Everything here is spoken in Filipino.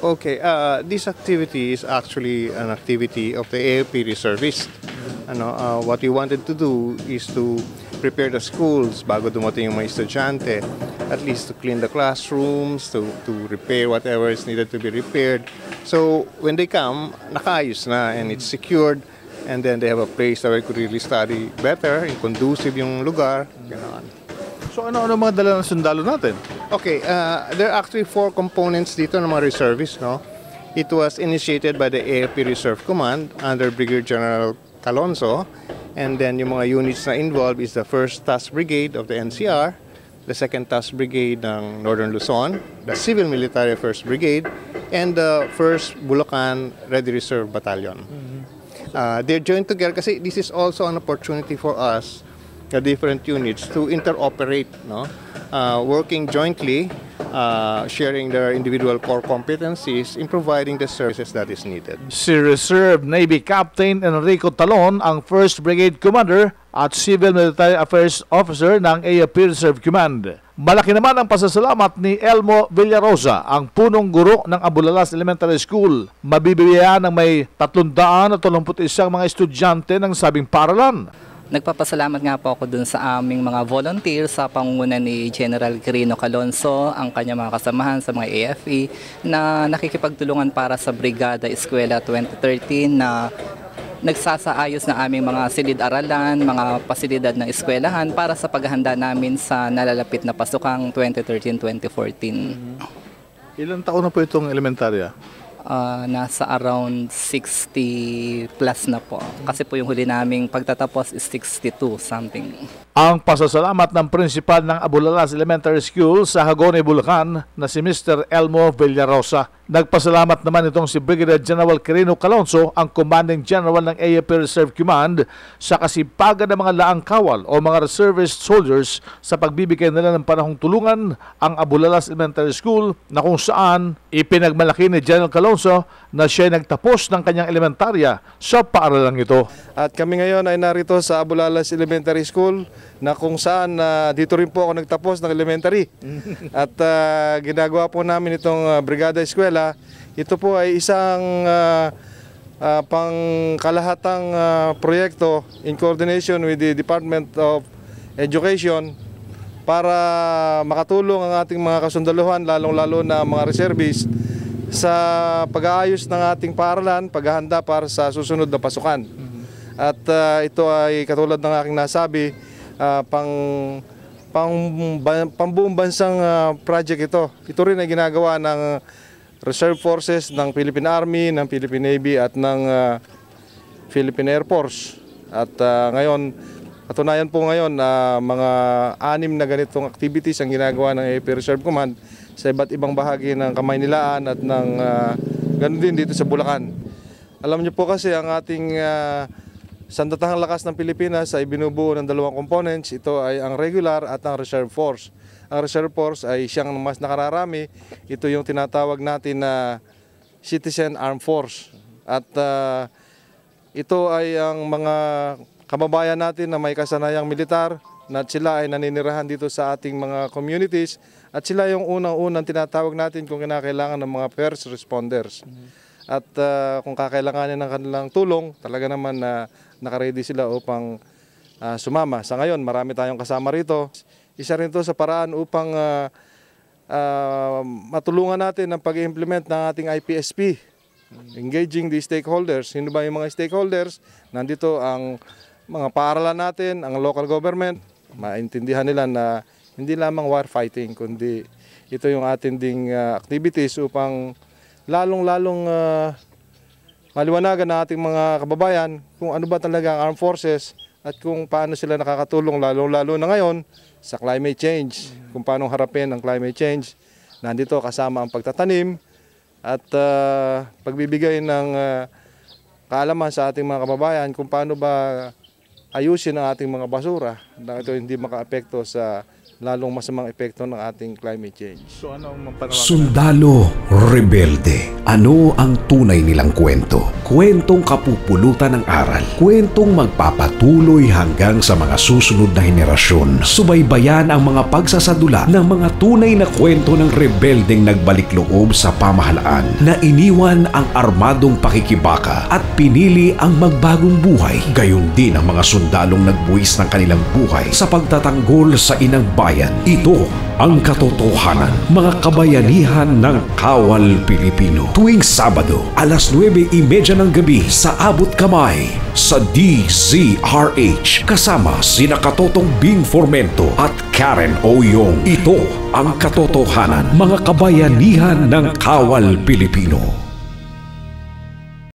Okay, this activity is actually an activity of the AFP reservist. What we wanted to do is to prepare the schools bago dumating yung mga estudyante, at least to clean the classrooms, to repair whatever is needed to be repaired. So when they come, nakaayos na and it's secured, and then they have a place where they could really study better, conducive yung lugar, gano'n. So ano mga dala ng sundalo natin? Okay, there are actually 4 components dito ng mga reservists, no? It was initiated by the AFP Reserve Command under Brigadier General Calonzo, and then yung mga units na involved is the 1st Task Brigade of the NCR, the 2nd Task Brigade ng Northern Luzon, the Civil Military 1st Brigade, and the 1st Bulacan Ready Reserve Battalion. They're joined together kasi this is also an opportunity for us, the different units, to interoperate, no? Working jointly, sharing their individual core competencies in providing the services that is needed. Si Reserve Navy Captain Enrico Talon ang 1st Brigade Commander at Civil Military Affairs Officer ng AFP Reserve Command. Malaki naman ang pasasalamat ni Elmo Villarosa, ang punong guro ng Abulalas Elementary School. Mabibigyan ng may 331 mga estudyante ng sabing paaralan. Nagpapasalamat nga po ako dun sa aming mga volunteers sa pangunguna ni General Quirino Calonzo, ang kanyang mga kasamahan sa mga AFE na nakikipagtulungan para sa Brigada Eskwela 2013 na nagsasaayos na aming mga silid-aralan, mga pasilidad ng eskwelahan para sa paghahanda namin sa nalalapit na pasukang 2013-2014. Ilang taon na po itong elementarya? Nasa around 60 plus na po. Kasi po yung huli naming pagtatapos is 62 something. Ang pasasalamat ng principal ng Abulalas Elementary School sa Hagonoy, Bulacan na si Mr. Elmo Villarosa. Nagpasalamat naman itong si Brigadier General Quirino Calonzo, ang Commanding General ng AFP Reserve Command, sa kasipagan ng mga laang kawal o mga reservist soldiers sa pagbibigay nila ng panahong tulungan ang Abulalas Elementary School, na kung saan ipinagmalaki ni General Calonzo na siya nagtapos ng kanyang elementarya sa paaralang ito. At kami ngayon ay narito sa Abulalas Elementary School, na kung saan dito rin po ako nagtapos ng elementary. At ginagawa po namin itong Brigada Eskwela. Ito po ay isang pangkalahatang proyekto in coordination with the Department of Education para makatulong ang ating mga kasundaluhan, lalong-lalo na mga reservists, sa pag-aayos ng ating paaralan, paghahanda para sa susunod na pasukan. At ito ay katulad ng aking nasabi, pambuong bansang project ito. Ito rin ay ginagawa ng Reserve Forces, ng Philippine Army, ng Philippine Navy at ng Philippine Air Force. At ngayon, katunayan po ngayon na mga 6 na ganitong activities ang ginagawa ng AFP Reserve Command sa iba't ibang bahagi ng Kamaynilaan at ng ganun din dito sa Bulacan. Alam niyo po kasi ang ating Sandatahang Lakas ng Pilipinas ay binubuo ng 2 components. Ito ay ang regular at ang reserve force. Ang reserve force ay siyang mas nakararami. Ito yung tinatawag natin na Citizen Armed Force. At ito ay ang mga kababayan natin na may kasanayang militar, na sila ay naninirahan dito sa ating mga communities, at sila yung unang-unang tinatawag natin kung kinakailangan ng mga first responders. At kung kakailanganin ng kanilang tulong, talaga naman na nakaready sila upang sumama. Sa ngayon, marami tayong kasama rito. Isa rin ito sa paraan upang matulungan natin ang pag-implement ng ating IPSP. Engaging the stakeholders. Sino ba yung mga stakeholders? Nandito ang mga paaralan natin, ang local government. Maintindihan nila na hindi lamang war fighting, kundi ito yung ating ding activities upang lalong-lalong maliwanagan ng ating mga kababayan kung ano ba talaga ang armed forces at kung paano sila nakakatulong, lalong-lalo na ngayon sa climate change, kung paano harapin ang climate change. Nandito kasama ang pagtatanim at pagbibigay ng kaalaman sa ating mga kababayan kung paano ba ayusin ang ating mga basura na ito hindi maka-apekto sa lalong masamang epekto ng ating climate change. So, ano ang Sundalo Rebelde. Ano ang tunay nilang kwento? Kwentong kapupulutan ng aral. Kwentong magpapatuloy hanggang sa mga susunod na henerasyon. Subaybayan ang mga pagsasadula ng mga tunay na kwento ng rebeldeng nagbalik loob sa pamahalaan na iniwan ang armadong pakikibaka at pinili ang magbagong buhay. Gayon din ang mga sundalong nagbuwis ng kanilang buhay sa pagtatanggol sa inang bayan. Ito ang katotohanan, mga kabayanihan ng Kawal Pilipino. Tuwing Sabado, alas 9:30 ng gabi sa Abot Kamay sa DZRH. Kasama sina Katotong Bing Formento at Karen Oyong. Ito ang katotohanan, mga kabayanihan ng Kawal Pilipino.